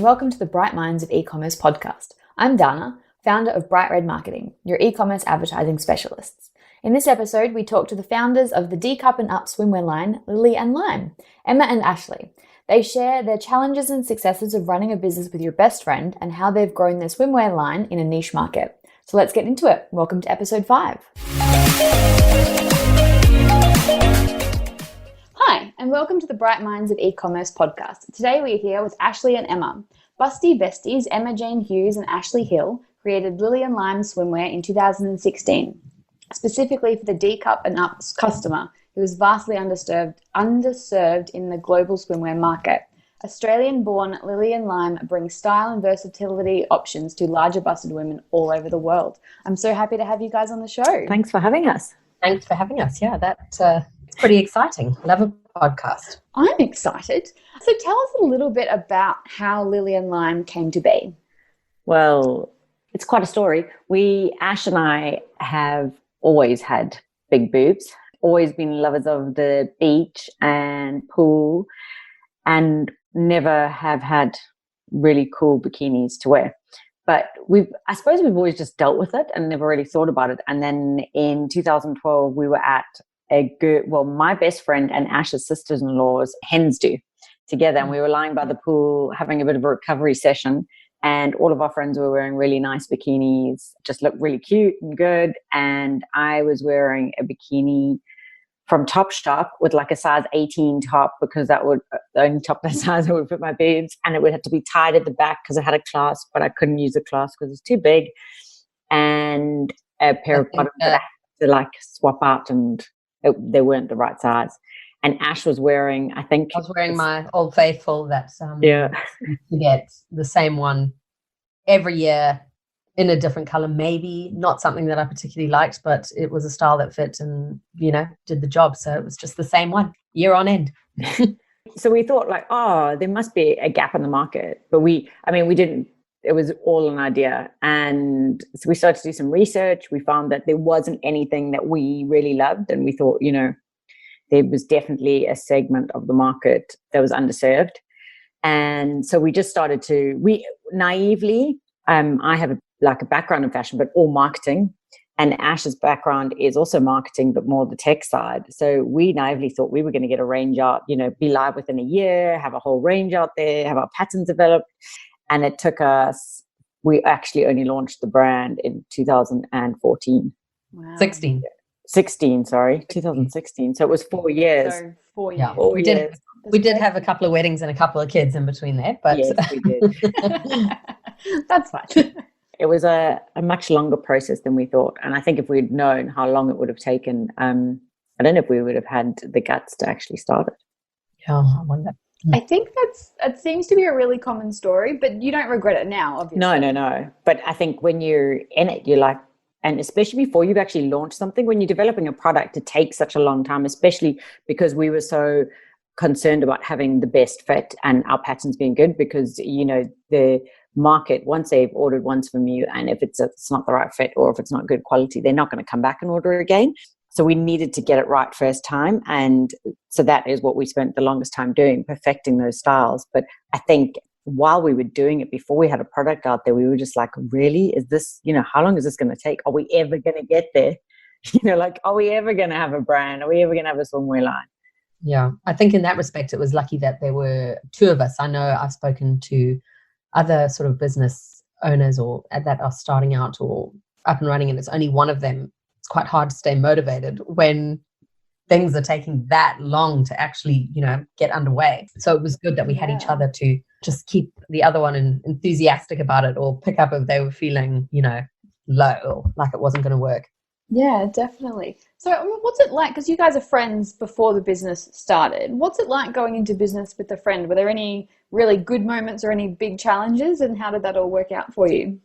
and welcome to the Bright Minds of E-commerce podcast. I'm Dana, founder of Bright Red Marketing, your e-commerce advertising specialists. In this episode, we talk to the founders of the D-Cup and Up swimwear line, Lilly and Lime, Emma and Ashley. They share their challenges and successes of running a business with your best friend and how they've grown their swimwear line in a niche market. So let's get into it. Welcome to episode 5. Hi, and welcome to the Bright Minds of E-commerce podcast. Today we're here with Ashley and Emma. Busty besties Emma Jane Hughes and Ashley Hill created Lilly and Lime swimwear in 2016, specifically for the D-Cup and Up customer who is vastly underserved in the global swimwear market. Australian-born Lilly and Lime brings style and versatility options to larger busted women all over the world. I'm so happy to have you guys on the show. Thanks for having us. Thanks for having us. Yeah, that's pretty exciting. Love a podcast. I'm excited. So tell us a little bit about how Lilly and Lime came to be. Well, it's quite a story. Ash and I have always had big boobs, always been lovers of the beach and pool, and never have had really cool bikinis to wear. But I suppose we've always just dealt with it and never really thought about it. And then in 2012, we were at my best friend and Ash's sisters-in-law's hens do together. And we were lying by the pool having a bit of a recovery session. And all of our friends were wearing really nice bikinis, just looked really cute and good. And I was wearing a bikini from Topshop with like a size 18 top, because that would the only top that size that would fit my boobs, and it would have to be tied at the back because it had a clasp, but I couldn't use the clasp because it's too big, and a pair of bottoms that I had to like swap out, and they weren't the right size. And Ash was wearing, I was wearing my Old Faithful. That's you get the same one every year in a different color, maybe not something that I particularly liked, but it was a style that fit and, did the job. So it was just the same one year on end. So we thought there must be a gap in the market, but we didn't, it was all an idea. And so we started to do some research. We found that there wasn't anything that we really loved. And we thought, there was definitely a segment of the market that was underserved. And so we just started we naively, I have a background in fashion, but all marketing. And Ash's background is also marketing, but more the tech side. So we naively thought we were going to get a range out, be live within a year, have a whole range out there, have our patterns developed. And it took us, we actually only launched the brand in 2014. Wow. 2016. So it was 4 years. So 4 years. Yeah. We did have a couple of weddings and a couple of kids in between there, but yes, we did. That's fine. It was a much longer process than we thought. And I think if we'd known how long it would have taken, I don't know if we would have had the guts to actually start it. Yeah, I wonder. I think it seems to be a really common story, but you don't regret it now, obviously. No. But I think when you're in it, you're like, and especially before you've actually launched something, when you're developing a product, it takes such a long time, especially because we were so concerned about having the best fit and our patterns being good, because, the market, once they've ordered once from you, and if it's not the right fit or if it's not good quality, they're not going to come back and order again. So we needed to get it right first time. And so that is what we spent the longest time doing, perfecting those styles. But I think while we were doing it, before we had a product out there, we were just like, really, is this, how long is this going to take? Are we ever going to get there? Are we ever going to have a brand? Are we ever going to have a swimwear line? Yeah, I think in that respect, it was lucky that there were two of us. I know I've spoken to other sort of business owners or that are starting out or up and running, and it's only one of them. It's quite hard to stay motivated when things are taking that long to actually, get underway. So it was good that we had each other to just keep the other one enthusiastic about it, or pick up if they were feeling, low or like it wasn't going to work. Yeah, definitely. So what's it like, because you guys are friends before the business started, what's it like going into business with a friend? Were there any really good moments or any big challenges, and how did that all work out for you?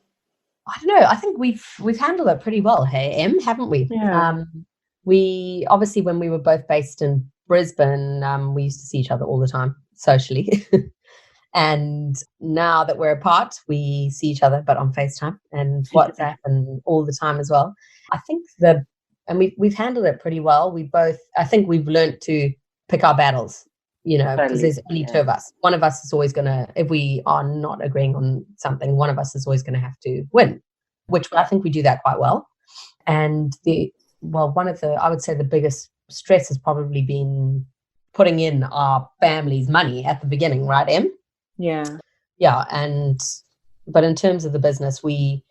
I don't know. I think we've handled it pretty well, hey, Em, haven't we? Yeah. We obviously, when we were both based in Brisbane, we used to see each other all the time socially. And now that we're apart, we see each other, but on FaceTime and WhatsApp and all the time as well. I think we've handled it pretty well. I think we've learned to pick our battles you know, because Totally. there's only two of us. One of us is always going to, if we are not agreeing on something, one of us is always going to have to win, which I think we do that quite well. And one of the, I would say the biggest stress has probably been putting in our family's money at the beginning, right, Em? Yeah. Yeah. But in terms of the business, we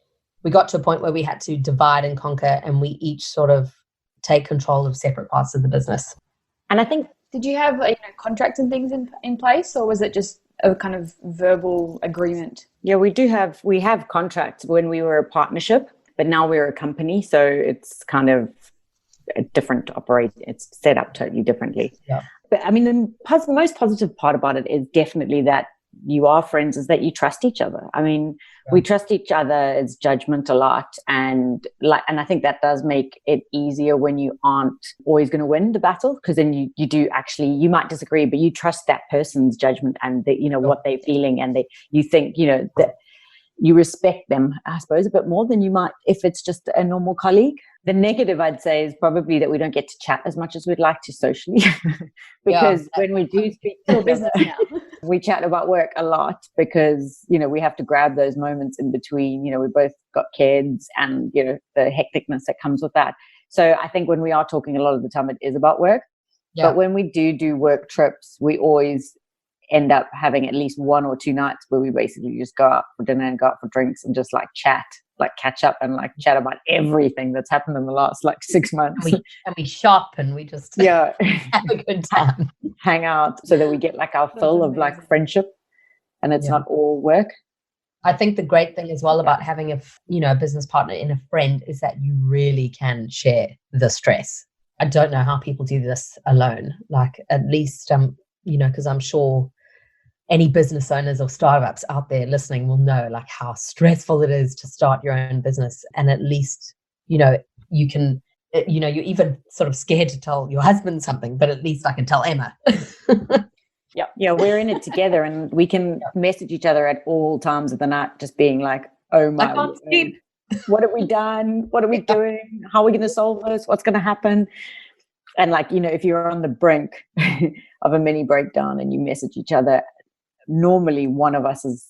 got to a point where we had to divide and conquer, and we each sort of take control of separate parts of the business. And I think, did you have contracts and things in place, or was it just a kind of verbal agreement? yeah, we have contracts when we were a partnership, but now we're a company. So it's kind of a different it's set up totally differently. Yeah. But I mean, the most positive part about it is definitely that you are friends, is that you trust each other. I mean, we trust each other's judgment a lot, and I think that does make it easier when you aren't always going to win the battle, because then you do actually, you might disagree, but you trust that person's judgment and what they're feeling, and you think that you respect them, I suppose, a bit more than you might if it's just a normal colleague. The negative, I'd say, is probably that we don't get to chat as much as we'd like to socially, because when we do speak to business now, we chat about work a lot, because we have to grab those moments in between. We both got kids, and the hecticness that comes with that. So I think when we are talking, a lot of the time it is about work. Yeah. But when we do work trips, we always end up having at least 1 or 2 nights where we basically just go out for dinner and go out for drinks and just chat, catch up and chat about everything that's happened in the last 6 months. And we shop, and we just have a good time, hang out, so that we get our fill of friendship, and it's not all work. I think the great thing as well about having a business partner in a friend is that you really can share the stress. I don't know how people do this alone. At least because I'm sure any business owners or startups out there listening will know how stressful it is to start your own business. And at least, you can, you're even sort of scared to tell your husband something, but at least I can tell Emma. Yeah, we're in it together, and we can message each other at all times of the night, just being oh my, I can't sleep. What have we done? What are we doing? How are we going to solve this? What's going to happen? And if you're on the brink of a mini breakdown and you message each other, normally one of us is,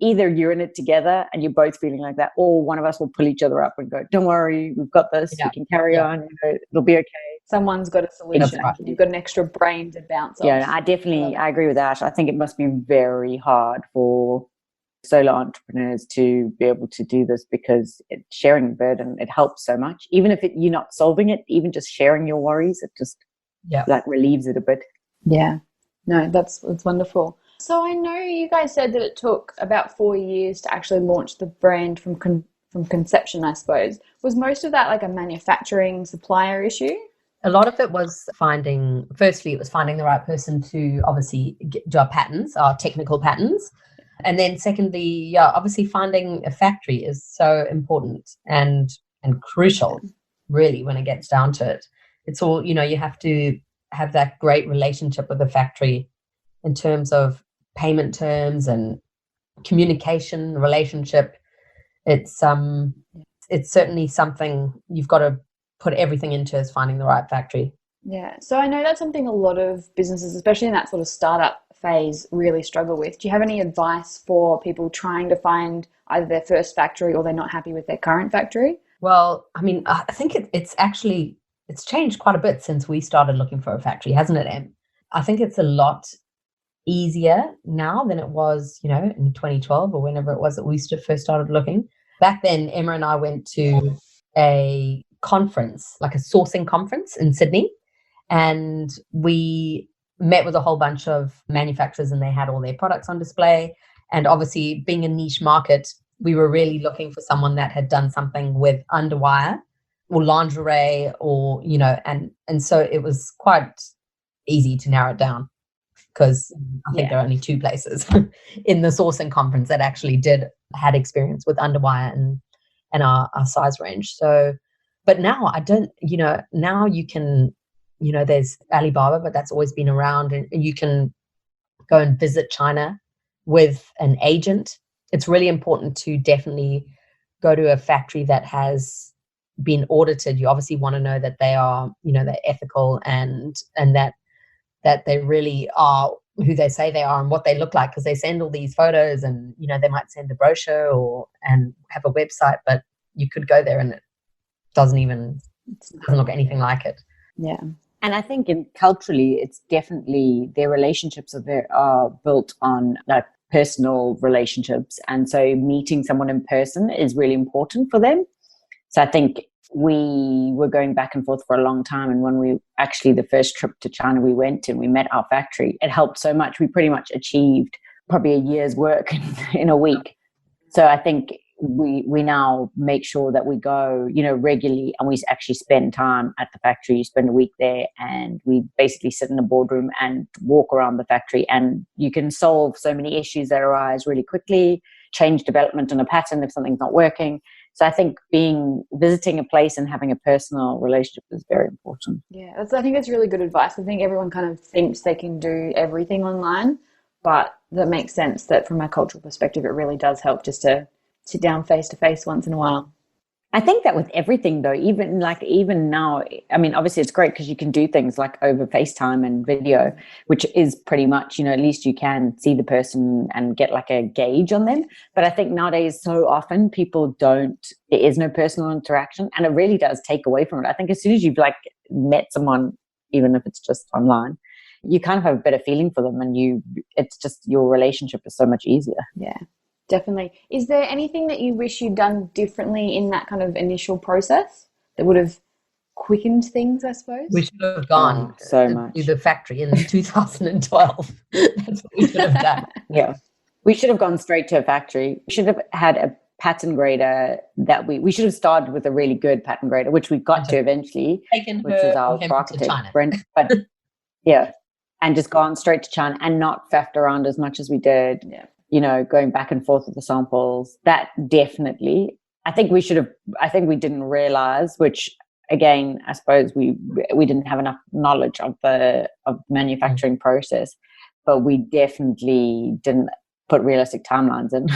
either you're in it together and you're both feeling like that, or one of us will pull each other up and go, don't worry, we've got this, we can carry on, it'll be okay. Someone's got a solution. Right. You've got an extra brain to bounce off. Yeah, I agree with Ash. I think it must be very hard for solo entrepreneurs to be able to do this, because sharing the burden, it helps so much. Even if you're not solving it, even just sharing your worries, it just relieves it a bit. Yeah, no, that's wonderful. So I know you guys said that it took about 4 years to actually launch the brand from conception, I suppose. Was most of that a manufacturing supplier issue? A lot of it was finding the right person to obviously do our patents, our technical patents. And then secondly, obviously finding a factory is so important and crucial, really, when it gets down to it. It's all, you have to have that great relationship with the factory in terms of payment terms and communication, relationship. It's certainly something you've got to put everything into, is finding the right factory. Yeah. So I know that's something a lot of businesses, especially in that sort of startup phase, really struggle with. Do you have any advice for people trying to find either their first factory, or they're not happy with their current factory? Well, I mean, I think it's changed quite a bit since we started looking for a factory, hasn't it, Em? I think it's a lot easier now than it was, in 2012 or whenever it was that we first started looking. Back then, Emma and I went to a conference, a sourcing conference in Sydney, and we met with a whole bunch of manufacturers, and they had all their products on display. And obviously, being a niche market, we were really looking for someone that had done something with underwire or lingerie, or and so it was quite easy to narrow it down, because I think there are only 2 places in the sourcing conference that actually had experience with underwire and our size range. So, but now now you can, there's Alibaba, but that's always been around, and you can go and visit China with an agent. It's really important to definitely go to a factory that has been audited. You obviously want to know that they are, they're ethical, and that that they really are who they say they are and what they look like, because they send all these photos and, you know, they might send a brochure and have a website, but you could go there and it doesn't look anything like it. Yeah. And I think culturally, it's definitely their relationships are built on like personal relationships. And so meeting someone in person is really important for them. So I think we were going back and forth for a long time. And when the first trip to China we went and we met our factory, it helped so much. We pretty much achieved probably a year's work in a week. So I think we now make sure that we go, you know, regularly, and we actually spend time at the factory. You spend a week there and we basically sit in a boardroom and walk around the factory, and you can solve so many issues that arise really quickly, change development in a pattern if something's not working. So I think visiting a place and having a personal relationship is very important. Yeah, I think that's really good advice. I think everyone kind of thinks they can do everything online, but that makes sense that from a cultural perspective, it really does help just to sit down face to face once in a while. I think that with everything though, even now, I mean, obviously it's great because you can do things like over FaceTime and video, which is pretty much, you know, at least you can see the person and get like a gauge on them. But I think nowadays so often there is no personal interaction, and it really does take away from it. I think as soon as you've like met someone, even if it's just online, you kind of have a better feeling for them, and it's just your relationship is so much easier. Yeah. Definitely. Is there anything that you wish you'd done differently in that kind of initial process that would have quickened things, I suppose? We should have gone so much to the factory in 2012. That's what we should have done. Yeah. We should have gone straight to a factory. We should have had a pattern grader we should have started with a really good pattern grader, which we got to eventually, which was our architect, Brent. But yeah, and just gone straight to China and not faffed around as much as we did. Yeah. You know, going back and forth with the samples, that definitely, I think we didn't realize, which again, I suppose we didn't have enough knowledge of the manufacturing process, but we definitely didn't put realistic timelines in.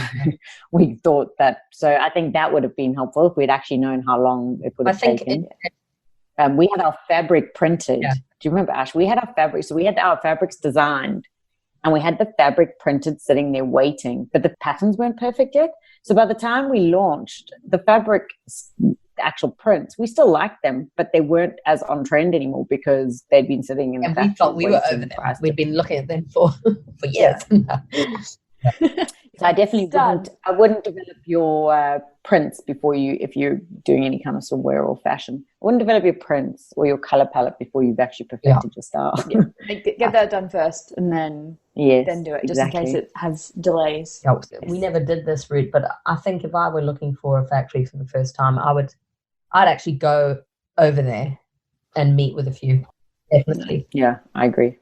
We thought that, so I think that would have been helpful if we'd actually known how long it would have taken. We had our fabric printed. Yeah. Do you remember, Ash? We had our fabric, so we had our fabrics designed, and we had the fabric printed sitting there waiting, but the patterns weren't perfect yet. So by the time we launched the fabric, the actual prints, we still liked them, but they weren't as on trend anymore because they'd been sitting in the factory. And we thought we were over them. We'd been looking at them for years. So I definitely wouldn't develop your prints if you're doing any kind of swimwear or fashion. I wouldn't develop your prints or your color palette before you've actually perfected your style. Yeah. Get that done first and then do it, just in case it has delays. Yeah, we never did this route, but I think if I were looking for a factory for the first time, I'd actually go over there and meet with a few. Definitely. Yeah, I agree.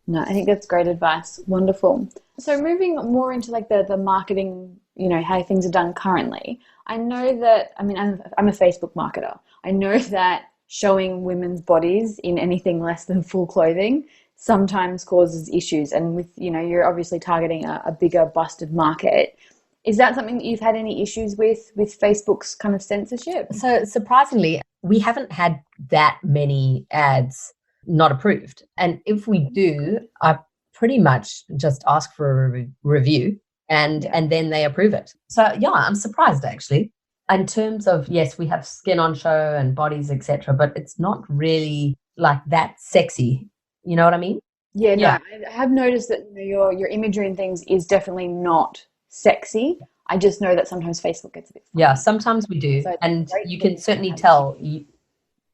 No, I think that's great advice. Wonderful. So moving more into like the marketing, you know, how things are done currently. I know that, I mean, I'm a Facebook marketer. I know that showing women's bodies in anything less than full clothing sometimes causes issues. And with, you know, you're obviously targeting a bigger busted market. Is that something that you've had any issues with Facebook's kind of censorship? So surprisingly, we haven't had that many ads not approved. And if we do, I pretty much just ask for a review and then they approve it. So yeah, I'm surprised actually. In terms of, yes, we have skin on show and bodies, etc., but it's not really like that sexy. You know what I mean? Yeah, no, I have noticed that, you know, your imagery and things is definitely not sexy. I just know that sometimes Facebook gets a bit funny. Yeah, sometimes we do. So and you can certainly tell, you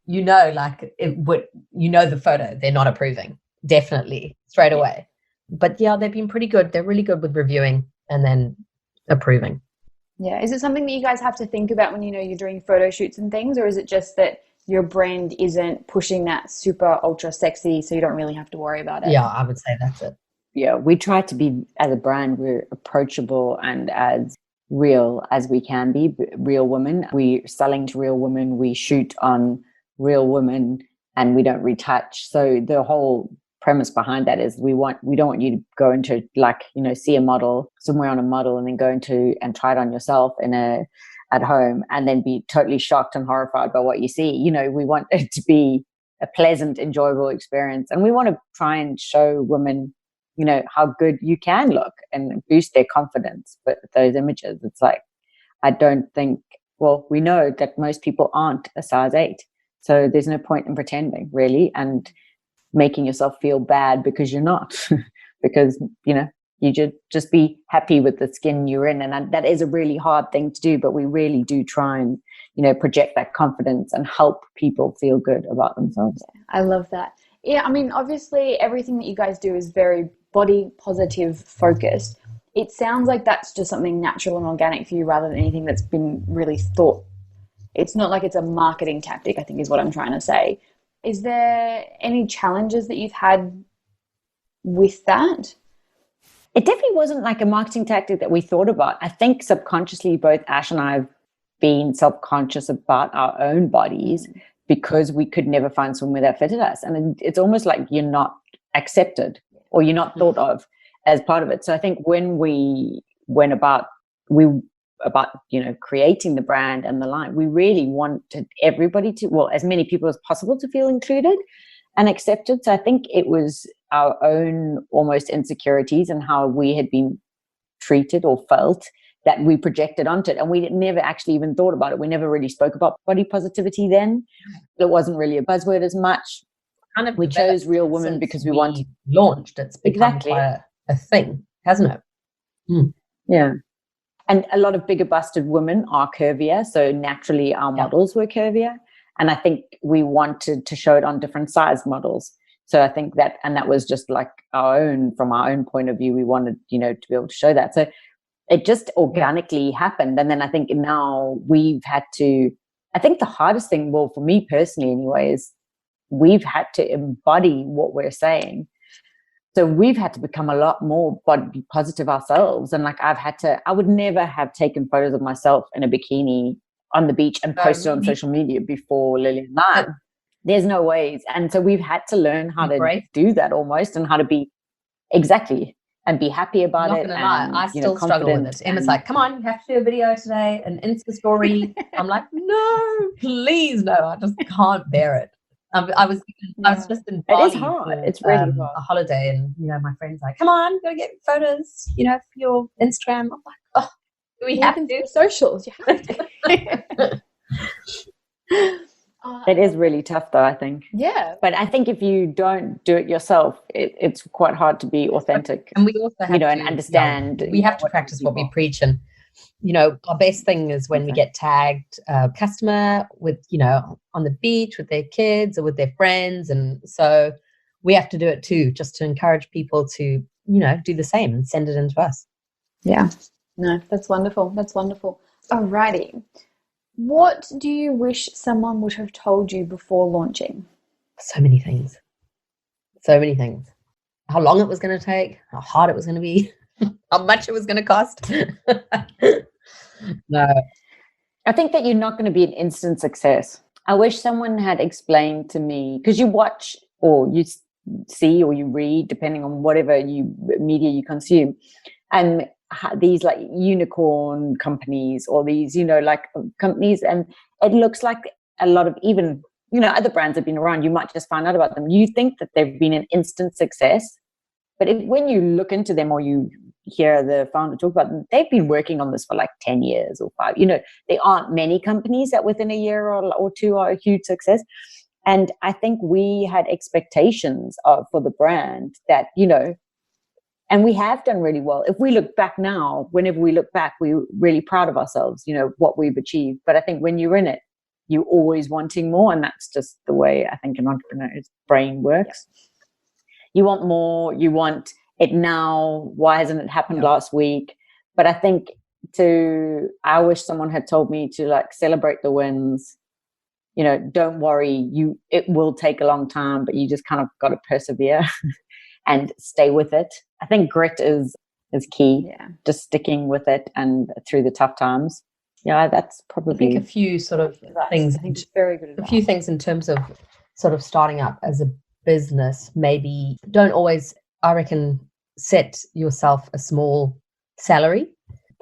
know, like the photo, they're not approving, definitely, straight away. But yeah, they've been pretty good. They're really good with reviewing and then approving. Yeah. Is it something that you guys have to think about when, you know, you're doing photo shoots and things, or is it just that your brand isn't pushing that super ultra sexy, so you don't really have to worry about it? Yeah, I would say that's it. Yeah, we try to be, as a brand, we're approachable and as real as we can be, real women. We're selling to real women. We shoot on real women and we don't retouch. So the whole premise behind that is we don't want you to go into, like, you know, see a model somewhere on a model and then go into and try it on yourself at home and then be totally shocked and horrified by what you see. You know, we want it to be a pleasant, enjoyable experience. And we want to try and show women, how good you can look and boost their confidence with those images. It's like, I don't think, well, we know that most people aren't a size 8. So there's no point in pretending, really, and making yourself feel bad because you're not. Because, you should just be happy with the skin you're in. And that is a really hard thing to do, but we really do try and, project that confidence and help people feel good about themselves. I love that. Yeah, I mean, obviously everything that you guys do is very body positive focused. It sounds like that's just something natural and organic for you rather than anything that's been really thought. It's not like it's a marketing tactic, I think is what I'm trying to say. Is there any challenges that you've had with that? It definitely wasn't like a marketing tactic that we thought about. I think subconsciously both Ash and I have been self-conscious about our own bodies because we could never find swimwear that fitted us. And it's almost like you're not accepted or you're not thought of as part of it. So I think when we went about creating the brand and the line, we really wanted everybody to, well, as many people as possible to feel included and accepted. So I think it was our own almost insecurities and how we had been treated or felt that we projected onto it. And we never actually even thought about it. We never really spoke about body positivity then. It wasn't really a buzzword as much. We chose Real Women because we wanted launched. It's become quite a thing, hasn't it? Mm. Yeah. And a lot of bigger busted women are curvier. So naturally our models were curvier. And I think we wanted to show it on different size models. So I think that was just like from our own point of view, we wanted, to be able to show that. So it just organically happened. And then I think now we've had to, I think the hardest thing, well, for me personally anyway, is we've had to embody what we're saying. So we've had to become a lot more body positive ourselves. And like I would never have taken photos of myself in a bikini on the beach and posted on social media before Lilly Lime. There's no ways. And so we've had to learn how to do that almost and how to be exactly and be happy about it. And, I still struggle with it. Emma's like, come on, you have to do a video today, an Insta story. I'm like, no, please, no, I just can't bear it. I was just in Bali. It is hard. It's really hard. A holiday, and my friend's like, "Come on, go get photos, for your Instagram." I'm like, "Oh, do we have to do socials? You have to." It is really tough, though. I think. Yeah. But I think if you don't do it yourself, it's quite hard to be authentic. And we also have to and understand. We have to practice what we preach, and our best thing is when we get tagged a customer with, on the beach with their kids or with their friends. And so we have to do it too, just to encourage people to, do the same and send it in to us. Yeah. No, that's wonderful. That's wonderful. Alrighty. What do you wish someone would have told you before launching? So many things. So many things. How long it was going to take, how hard it was going to be. How much it was going to cost. No. I think that you're not going to be an instant success. I wish someone had explained to me, because you watch or you see or you read, depending on whatever media you consume, and these like unicorn companies or these, like companies, and it looks like a lot of even, other brands have been around. You might just find out about them. You think that they've been an instant success, but when you look into them or you hear the founder talk about them, they've been working on this for like 10 years or 5. There aren't many companies that within a year or 2 are a huge success. And I think we had expectations for the brand that, and we have done really well. If we look back now, whenever we look back, we're really proud of ourselves, what we've achieved. But I think when you're in it, you're always wanting more. And that's just the way I think an entrepreneur's brain works. Yeah. You want more, you want it now. Why hasn't it happened last week? But I think I wish someone had told me to like celebrate the wins. Don't worry, it will take a long time, but you just kind of got to persevere and stay with it. I think grit is key. Yeah. Just sticking with it and through the tough times. Yeah, that's probably. I think a few sort of things. I think it's very good advice. A few things in terms of sort of starting up as a business. Maybe don't always, I reckon, set yourself a small salary.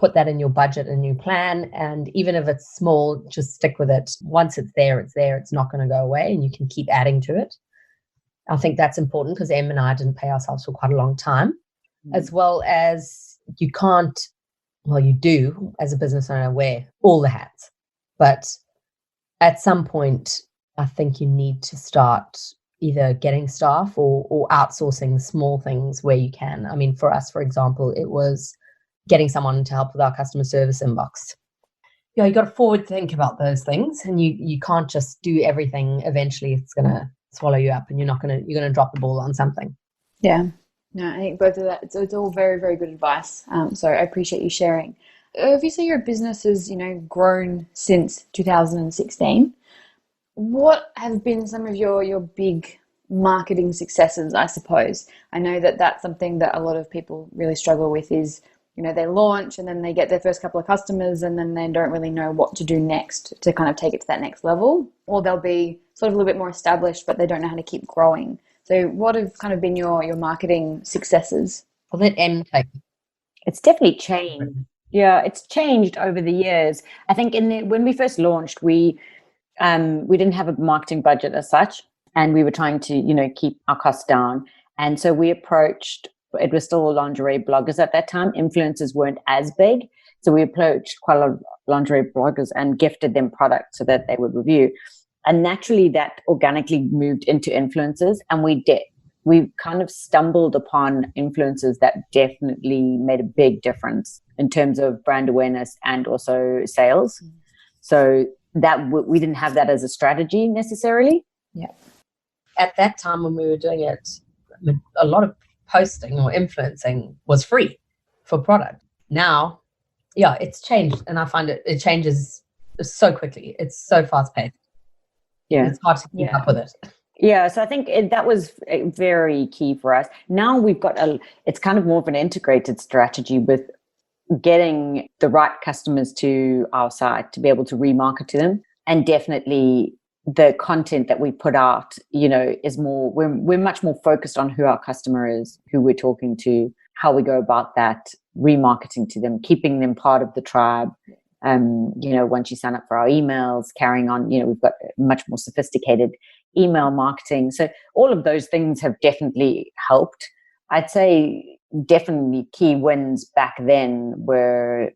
put that in your budget and your plan. And even if it's small, just stick with it. Once it's there, it's there. It's not going to go away, and you can keep adding to it. I think that's important because Em and I didn't pay ourselves for quite a long time, as well as you can't, well, you do as a business owner wear all the hats. But at some point, I think you need to start either getting staff or outsourcing small things where you can. I mean, for us, for example, it was getting someone to help with our customer service inbox. You got to forward think about those things, and you can't just do everything. Eventually, it's going to swallow you up, and you're going to drop the ball on something. Yeah. No, I think both of that, it's all very, very good advice. So I appreciate you sharing. Obviously, your business has, grown since 2016. What have been some of your big marketing successes, I suppose? I know that that's something that a lot of people really struggle with is, they launch and then they get their first couple of customers and then they don't really know what to do next to kind of take it to that next level. Or they'll be sort of a little bit more established, but they don't know how to keep growing. So what have kind of been your marketing successes? I'll let Em take it. It's definitely changed. Yeah, it's changed over the years. I think when we first launched, we didn't have a marketing budget as such, and we were trying to, keep our costs down. And so we approached, it was still lingerie bloggers at that time. Influencers weren't as big. So we approached quite a lot of lingerie bloggers and gifted them products so that they would review. And naturally that organically moved into influencers. And we kind of stumbled upon influencers that definitely made a big difference in terms of brand awareness and also sales. So that we didn't have that as a strategy necessarily. Yeah. At that time when we were doing it, a lot of posting or influencing was free for product. Now, yeah, it's changed, and I find it changes so quickly. It's so fast paced. Yeah, it's hard to keep up with it. Yeah, so I think that was very key for us. Now we've got it's kind of more of an integrated strategy with getting the right customers to our site to be able to remarket to them. And definitely the content that we put out, is more, we're much more focused on who our customer is, who we're talking to, how we go about that, remarketing to them, keeping them part of the tribe. Once you sign up for our emails, carrying on, we've got much more sophisticated email marketing. So all of those things have definitely helped. I'd say definitely key wins back then were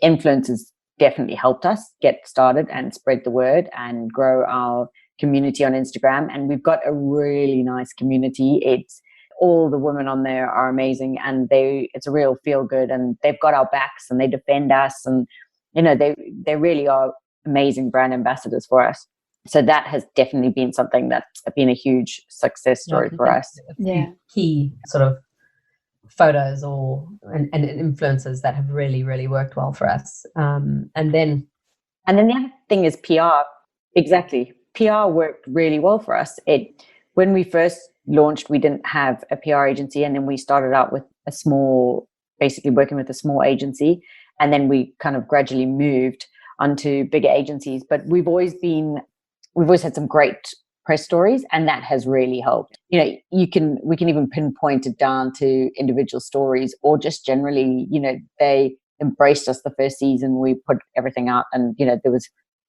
influencers definitely helped us get started and spread the word and grow our community on Instagram. And we've got a really nice community. It's all the women on there are amazing, and it's a real feel good, and they've got our backs and they defend us, and they really are amazing brand ambassadors for us. So that has definitely been something that's been a huge success story for us. Yeah, key sort of photos and influencers that have really, really worked well for us. And then the other thing is PR. Exactly. PR worked really well for us. When we first launched, we didn't have a PR agency, and then we started out with basically working with a small agency, and then we kind of gradually moved onto bigger agencies. But we've always had some great press stories, and that has really helped. We can even pinpoint it down to individual stories, or just generally, they embraced us the first season. We put everything out, and there was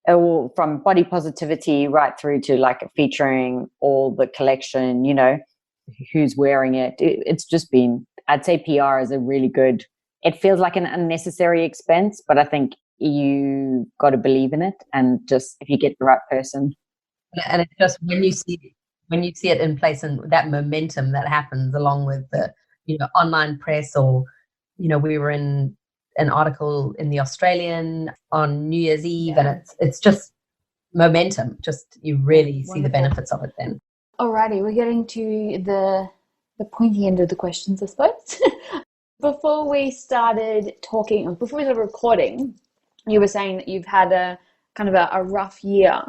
all from body positivity right through to like featuring all the collection, who's wearing it. It's just been, I'd say PR is a really good, it feels like an unnecessary expense, but I think you got to believe in it, and just if you get the right person. And it's just when you see it in place, and that momentum that happens along with the online press, or we were in an article in the Australian on New Year's Eve, and it's just momentum. Just you really see the benefits of it then. Alrighty, we're getting to the pointy end of the questions, I suppose. Before we started recording, you were saying that you've had a kind of a rough year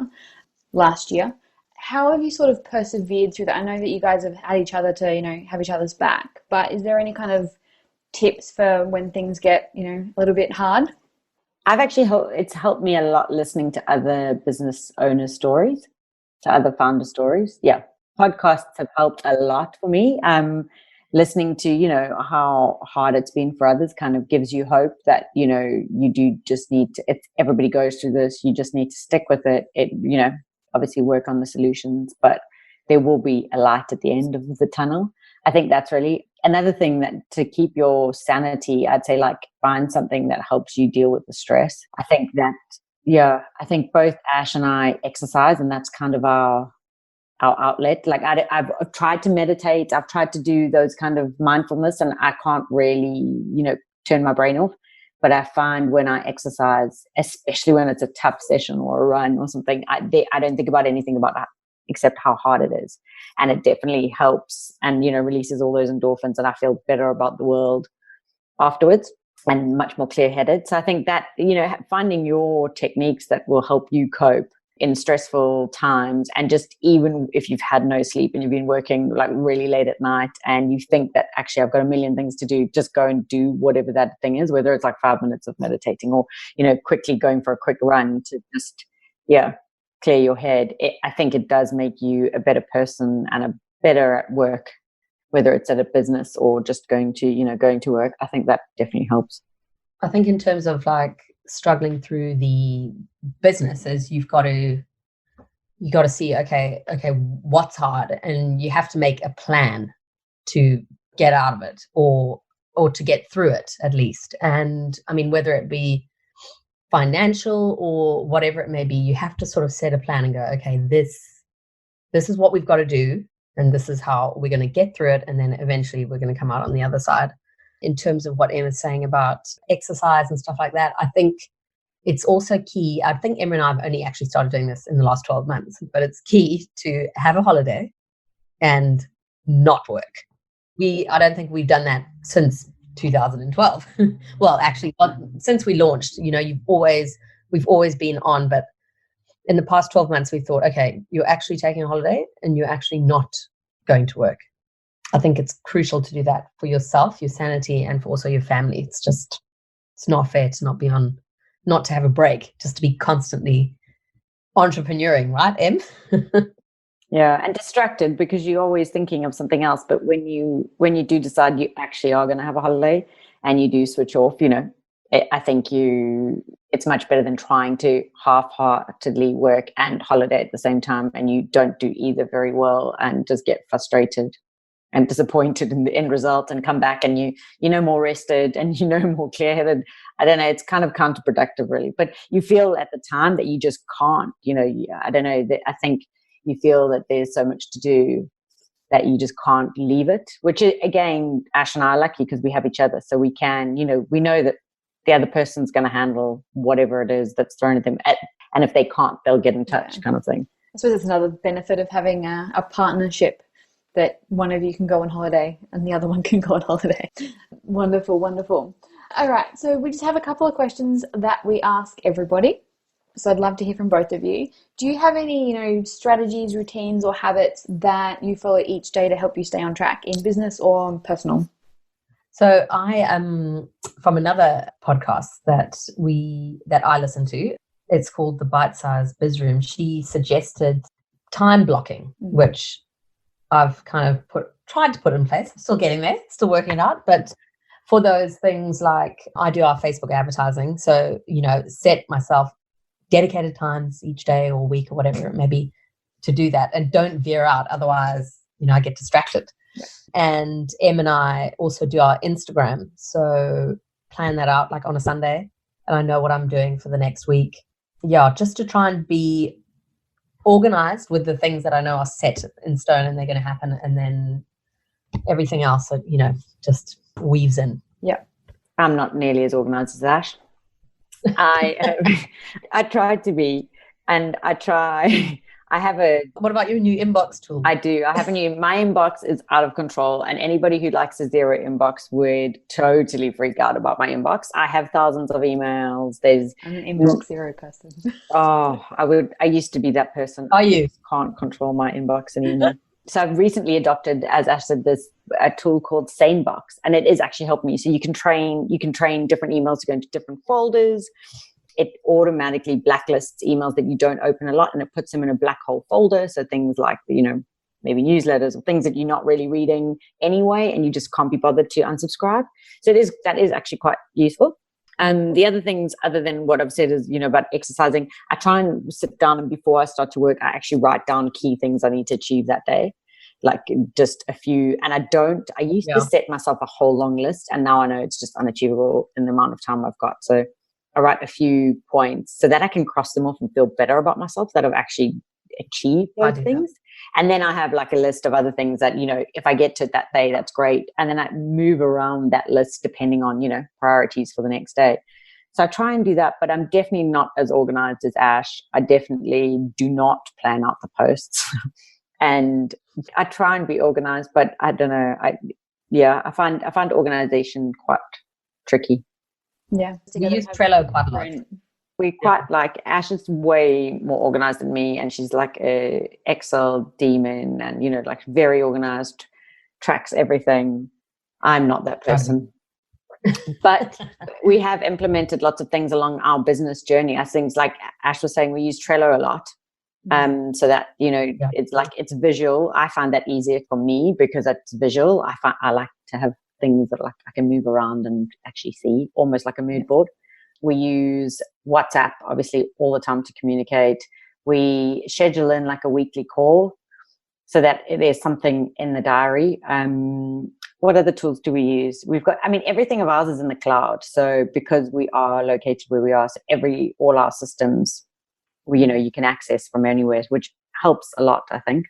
last year. How have you sort of persevered through that? I know that you guys have had each other to, have each other's back, but is there any kind of tips for when things get, a little bit hard? It's helped me a lot listening to other business owner stories, to other founder stories. Yeah. Podcasts have helped a lot for me. listening to, how hard it's been for others kind of gives you hope that, you do just need to, if everybody goes through this, you just need to stick with it. Obviously work on the solutions, but there will be a light at the end of the tunnel. I think that's really another thing, that to keep your sanity, I'd say, like, find something that helps you deal with the stress. I think both Ash and I exercise, and that's kind of our outlet. Like I've tried to meditate, I've tried to do those kind of mindfulness, and I can't really, turn my brain off. But I find when I exercise, especially when it's a tough session or a run or something, I don't think about anything about that except how hard it is. And it definitely helps and, releases all those endorphins, and I feel better about the world afterwards and much more clear-headed. So I think that, finding your techniques that will help you cope in stressful times, and just even if you've had no sleep and you've been working like really late at night and you think that actually I've got a million things to do, just go and do whatever that thing is, whether it's like 5 minutes of meditating or, quickly going for a quick run to just, clear your head. I think it does make you a better person and a better at work, whether it's at a business or just going to work. I think that definitely helps. I think in terms of like struggling through the businesses, you got to see, okay, what's hard, and you have to make a plan to get out of it or to get through it at least. And I mean, whether it be financial or whatever it may be, you have to sort of set a plan and go, okay, this is what we've got to do, and this is how we're going to get through it, and then eventually we're going to come out on the other side. In terms of what Emma's saying about exercise and stuff like that, I think it's also key. I think Emma and I have only actually started doing this in the last 12 months, but it's key to have a holiday and not work. I don't think we've done that since 2012. Well, actually, since we launched, we've always been on, but in the past 12 months, we thought, okay, you're actually taking a holiday and you're actually not going to work. I think it's crucial to do that for yourself, your sanity, and for also your family. It's not fair to not to have a break, just to be constantly entrepreneuring, right, Em? Yeah, and distracted because you're always thinking of something else. But when you do decide you actually are going to have a holiday and you do switch off, I think it's much better than trying to half-heartedly work and holiday at the same time, and you don't do either very well and just get frustrated and disappointed in the end result and come back and more rested and more clear-headed. I don't know, it's kind of counterproductive really, but you feel at the time that you just can't, I don't know, I think you feel that there's so much to do that you just can't leave it, which again, Ash and I are lucky because we have each other. So we can, we know that the other person's going to handle whatever it is that's thrown at them. And if they can't, they'll get in touch, kind of thing. I suppose it's another benefit of having a partnership, that one of you can go on holiday and the other one can go on holiday. Wonderful, wonderful. All right, so we just have a couple of questions that we ask everybody. So I'd love to hear from both of you. Do you have any, strategies, routines, or habits that you follow each day to help you stay on track in business or personal? So I am from another podcast that I listen to. It's called the Bite Size Biz Room. She suggested time blocking, which I've kind of tried to put in place. I'm still getting there, still working it out. But for those things, like I do our Facebook advertising, so set myself dedicated times each day or week or whatever it may be to do that, and don't veer out. Otherwise, I get distracted. Yeah. And Em and I also do our Instagram. So plan that out like on a Sunday, and I know what I'm doing for the next week. Yeah, just to try and be organized with the things that I know are set in stone and they're going to happen. And then everything else, just weaves in. Yeah. I'm not nearly as organized as Ash. I tried to be, and I have What about your new inbox tool? I do. My inbox is out of control, and anybody who likes a zero inbox would totally freak out about my inbox. I have thousands of emails. I'm an inbox zero person. Oh, I used to be that person. Are you? I can't control my inbox anymore. So I've recently adopted, as Ash said, a tool called SaneBox, and it is actually helping me. So you can train different emails to go into different folders. It automatically blacklists emails that you don't open a lot, and it puts them in a black hole folder. So things like, maybe newsletters or things that you're not really reading anyway, and you just can't be bothered to unsubscribe. So that is actually quite useful. And the other things, other than what I've said, is, about exercising, I try and sit down, and before I start to work, I actually write down key things I need to achieve that day, like just a few. And I used to set myself a whole long list, and now I know it's just unachievable in the amount of time I've got. So I write a few points so that I can cross them off and feel better about myself that I've actually achieved those things. And then I have like a list of other things that, if I get to that day, that's great. And then I move around that list depending on, priorities for the next day. So I try and do that, but I'm definitely not as organized as Ash. I definitely do not plan out the posts. And I try and be organized, but I don't know. I find organization quite tricky. Yeah. We use Trello quite a lot. We quite like, Ash is way more organized than me, and she's like a Excel demon, and like very organized, tracks everything. I'm not that person. But we have implemented lots of things along our business journey. As things like Ash was saying, we use Trello a lot. So that, it's like, it's visual. I find that easier for me because it's visual. I like to have things that like I can move around and actually see, almost like a mood board. We use WhatsApp, obviously, all the time to communicate. We schedule in like a weekly call so that there's something in the diary. What other tools do we use? We've got, everything of ours is in the cloud. So because we are located where we are, so all our systems, you can access from anywhere, which helps a lot, I think.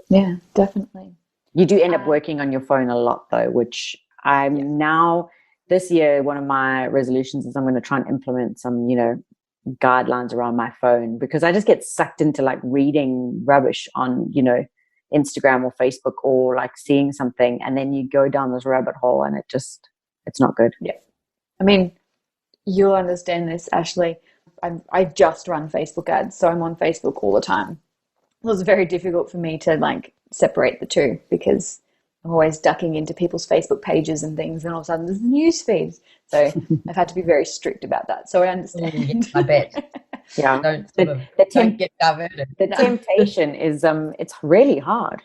Yeah, definitely. You do end up working on your phone a lot though, which I'm now... This year, one of my resolutions is I'm going to try and implement some, guidelines around my phone, because I just get sucked into like reading rubbish on, Instagram or Facebook, or like seeing something, and then you go down this rabbit hole, and it's not good. Yeah. You'll understand this, Ashley. I just run Facebook ads, so I'm on Facebook all the time. It was very difficult for me to like separate the two, because I'm always ducking into people's Facebook pages and things, and all of a sudden there's news feeds. So I've had to be very strict about that. So I understand. I bet. Yeah. Don't get covered. The temptation is it's really hard.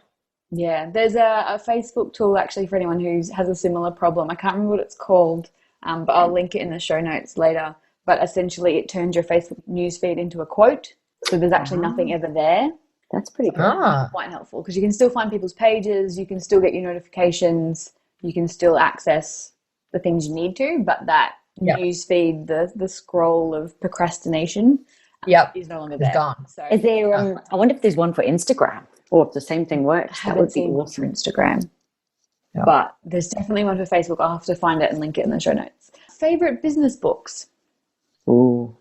Yeah. There's a Facebook tool actually for anyone who has a similar problem. I can't remember what it's called, but I'll link it in the show notes later. But essentially it turns your Facebook news feed into a quote. So there's actually nothing ever there. That's pretty good. Quite helpful, because you can still find people's pages, you can still get your notifications, you can still access the things you need to, but that news feed, the scroll of procrastination is no longer there. It's gone. So, is there, I wonder if there's one for Instagram, or if the same thing works. I haven't seen one for Instagram. But there's definitely one for Facebook. I'll have to find it and link it in the show notes. Favorite business books? Ooh.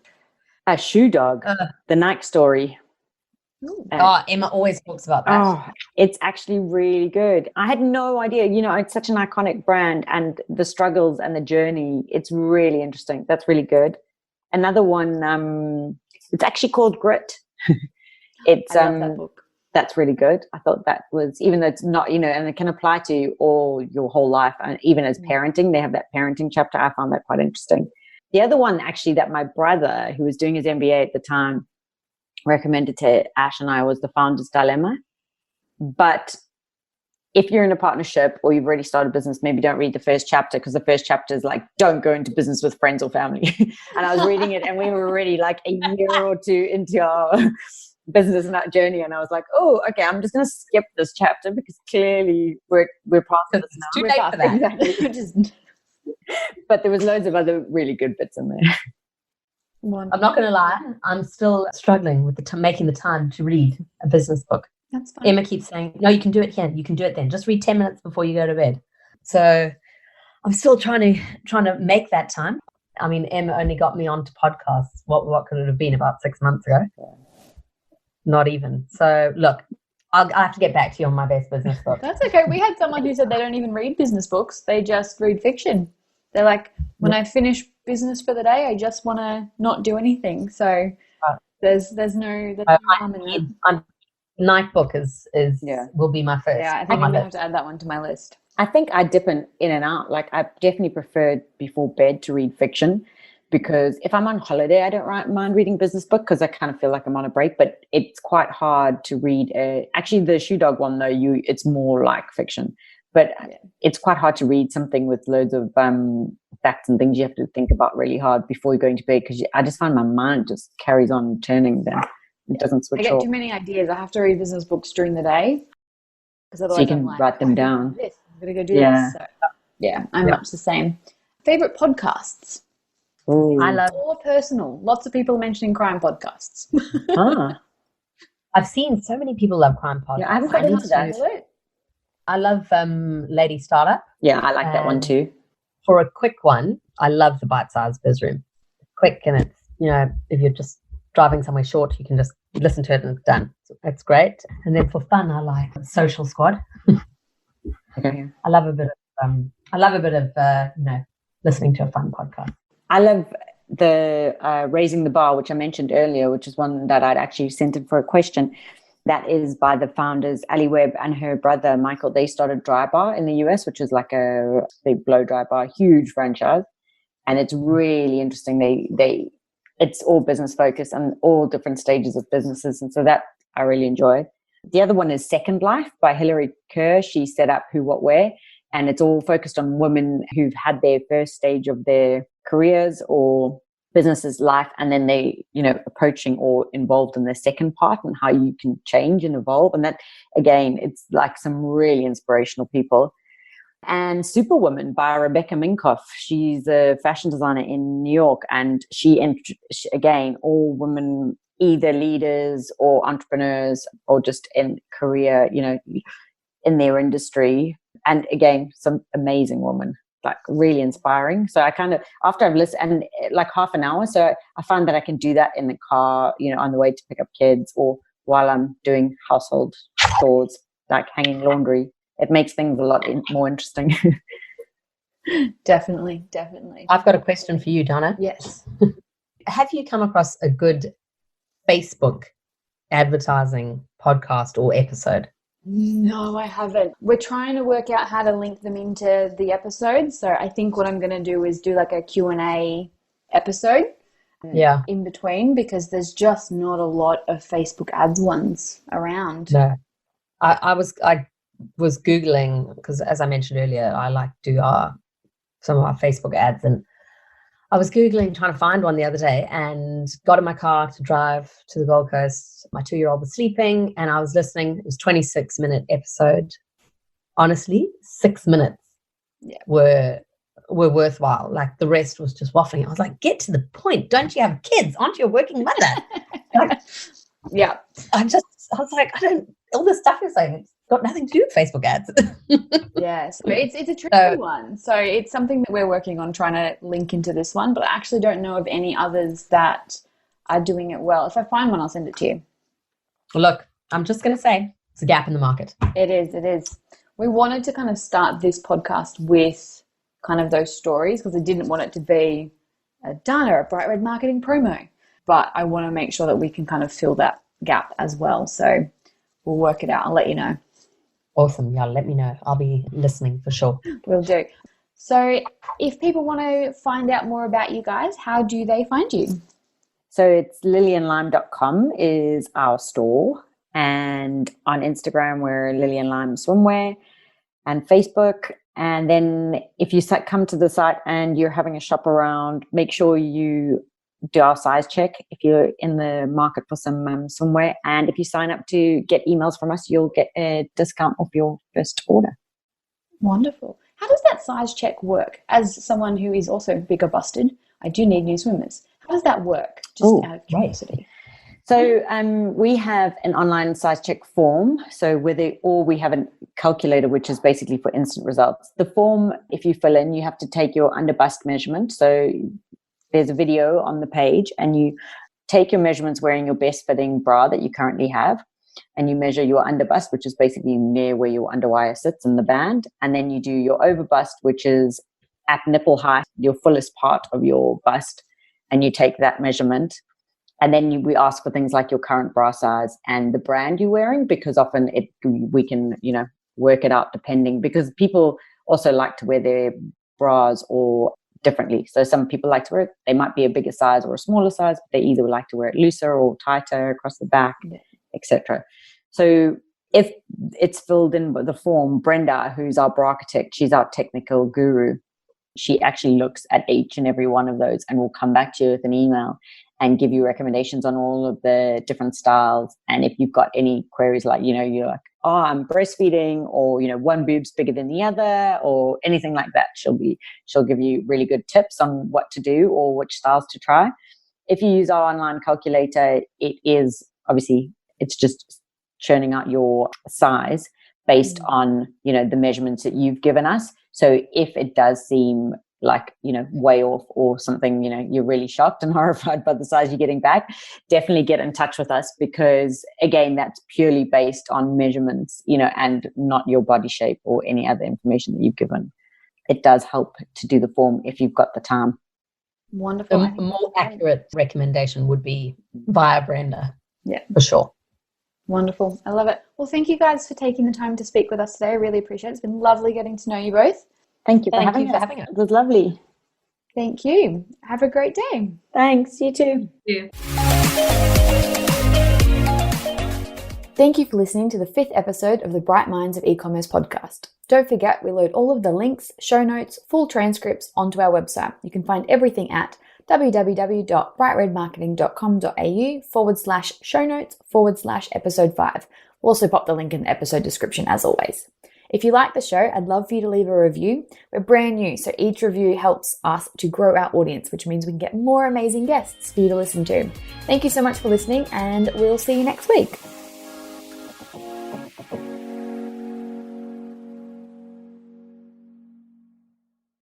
A Shoe Dog, the Nike Story. Emma always talks about that. It's actually really good. I had no idea, it's such an iconic brand, and the struggles and the journey, it's really interesting. That's really good. Another one, it's actually called Grit. It's I love that book. That's really good. I thought that was, even though it's not, and it can apply to your whole life, and even as parenting, they have that parenting chapter. I found that quite interesting. The other one actually that my brother, who was doing his MBA at the time, recommended to Ash and I was The Founder's Dilemma. But if you're in a partnership or you've already started a business, maybe don't read the first chapter, because the first chapter is like, don't go into business with friends or family. And I was reading it, and we were already like a year or two into our business and that journey, and I was like, oh, okay, I'm just going to skip this chapter, because clearly we're past this now. Too late for that. Exactly. But there was loads of other really good bits in there. I'm not going to lie, I'm still struggling with making the time to read a business book. That's fine. Emma keeps saying, no, you can do it here, you can do it then. Just read 10 minutes before you go to bed. So I'm still trying to make that time. Emma only got me onto podcasts. What could it have been, about 6 months ago? Not even. So look, I'll have to get back to you on my best business book. That's okay. We had someone who said they don't even read business books. They just read fiction. They're like, when I finish business for the day, I just want to not do anything. So there's no harm in that. Night book is will be my first. Yeah, I think I'm gonna have to add that one to my list. I think I dip in and out. Like, I definitely prefer before bed to read fiction, because if I'm on holiday, I don't mind reading business book because I kind of feel like I'm on a break, but it's quite hard to read. Actually, the Shoe Dog one, though, it's more like fiction, but it's quite hard to read something with loads of facts and things you have to think about really hard before you're going to bed, because I just find my mind just carries on turning then. It doesn't switch off. I get too many ideas. I have to read business books during the day, because otherwise so you can I'm like, write them down. I'm going to go do this. So, I'm much the same. Favorite podcasts? Ooh. I love all personal. Lots of people mentioning crime podcasts. I've seen so many people love crime podcasts. Yeah, I haven't got into that. I love Lady Startup. Yeah, I like that one too. For a quick one, I love the Bite-Sized Biz Room. Quick, and it's, if you're just driving somewhere short, you can just listen to it and it's done. It's great. And then for fun, I like Social Squad. Okay. I love a bit of listening to a fun podcast. I love the Raising the Bar, which I mentioned earlier, which is one that I'd actually sent in for a question. That is by the founders, Ali Webb and her brother, Michael. They started Dry Bar in the US, which is like a big blow dry bar, huge franchise. And it's really interesting. It's all business focused and all different stages of businesses. And so that I really enjoy. The other one is Second Life by Hilary Kerr. She set up Who, What, Where. And it's all focused on women who've had their first stage of their careers or businesses life, and then they, approaching or involved in the second part and how you can change and evolve. And that, again, it's like some really inspirational people. And Superwoman by Rebecca Minkoff. She's a fashion designer in New York, and she again, all women, either leaders or entrepreneurs or just in career, in their industry. And again, some amazing woman, like really inspiring. So I kind of, after I've listened, and like half an hour, so I find that I can do that in the car, on the way to pick up kids or while I'm doing household chores, like hanging laundry. It makes things a lot more interesting. Definitely. I've got a question for you, Donna. Yes. Have you come across a good Facebook advertising podcast or episode? No, I haven't. We're trying to work out how to link them into the episode. So I think what I'm going to do is do like a Q&A episode in between, because there's just not a lot of Facebook ads ones around. No. I was Googling, because as I mentioned earlier, I like to do some of our Facebook ads, and I was Googling trying to find one the other day and got in my car to drive to the Gold Coast. My 2-year-old was sleeping and I was listening. It was a 26-minute episode. Honestly, 6 minutes were worthwhile. Like the rest was just waffling. I was like, get to the point. Don't you have kids? Aren't you a working mother? Yeah. I was like, all this stuff is like, it's got nothing to do with Facebook ads. Yes, it's a tricky one. So it's something that we're working on trying to link into this one, but I actually don't know of any others that are doing it well. If I find one, I'll send it to you. Look, I'm just going to say it's a gap in the market. It is. We wanted to kind of start this podcast with kind of those stories, because I didn't want it to be a Bright Red marketing promo, but I want to make sure that we can kind of fill that gap as well. So we'll work it out. I'll let you know. Awesome. Yeah, let me know. I'll be listening for sure. Will do. So if people want to find out more about you guys, how do they find you? So it's lilyanlime.com is our store. And on Instagram, we're Lilly and Lime Swimwear, and Facebook. And then if you come to the site and you're having a shop around, make sure you do our size check if you're in the market for some swimwear. And if you sign up to get emails from us, you'll get a discount off your first order. Wonderful. How does that size check work? As someone who is also bigger busted, I do need new swimmers. How does that work? Just out of curiosity. So we have an online size check form. So we have a calculator, which is basically for instant results. The form, if you fill in, you have to take your under bust measurement. So there's a video on the page, and you take your measurements wearing your best fitting bra that you currently have, and you measure your under bust, which is basically near where your underwire sits in the band. And then you do your over bust, which is at nipple height, your fullest part of your bust, and you take that measurement. And then we ask for things like your current bra size and the brand you're wearing, because often we can, work it out depending, because people also like to wear their bras or differently. So some people like to wear it, they might be a bigger size or a smaller size, but they either like to wear it looser or tighter across the back, etc. So if it's filled in with the form, Brenda, who's our bra architect, she's our technical guru, she actually looks at each and every one of those and will come back to you with an email and give you recommendations on all of the different styles. And if you've got any queries, like, you're like, oh, I'm breastfeeding, or, one boob's bigger than the other, or anything like that, she'll give you really good tips on what to do or which styles to try. If you use our online calculator, it is obviously, it's just churning out your size based on, the measurements that you've given us. So if it does seem like, way off or something, you're really shocked and horrified by the size you're getting back, definitely get in touch with us, because again, that's purely based on measurements, and not your body shape or any other information that you've given. It does help to do the form if you've got the time. Wonderful. A more accurate recommendation would be via Brenda. Yeah, for sure. Wonderful. I love it. Well, thank you guys for taking the time to speak with us today. I really appreciate it. It's been lovely getting to know you both. Thank you for having us. It was lovely. Thank you. Have a great day. Thanks. You too. Yeah. Thank you for listening to the 5th episode of the Bright Minds of E-commerce podcast. Don't forget, we load all of the links, show notes, full transcripts onto our website. You can find everything at www.brightredmarketing.com.au/show notes/episode 5. We'll also pop the link in the episode description as always. If you like the show, I'd love for you to leave a review. We're brand new, so each review helps us to grow our audience, which means we can get more amazing guests for you to listen to. Thank you so much for listening, and we'll see you next week.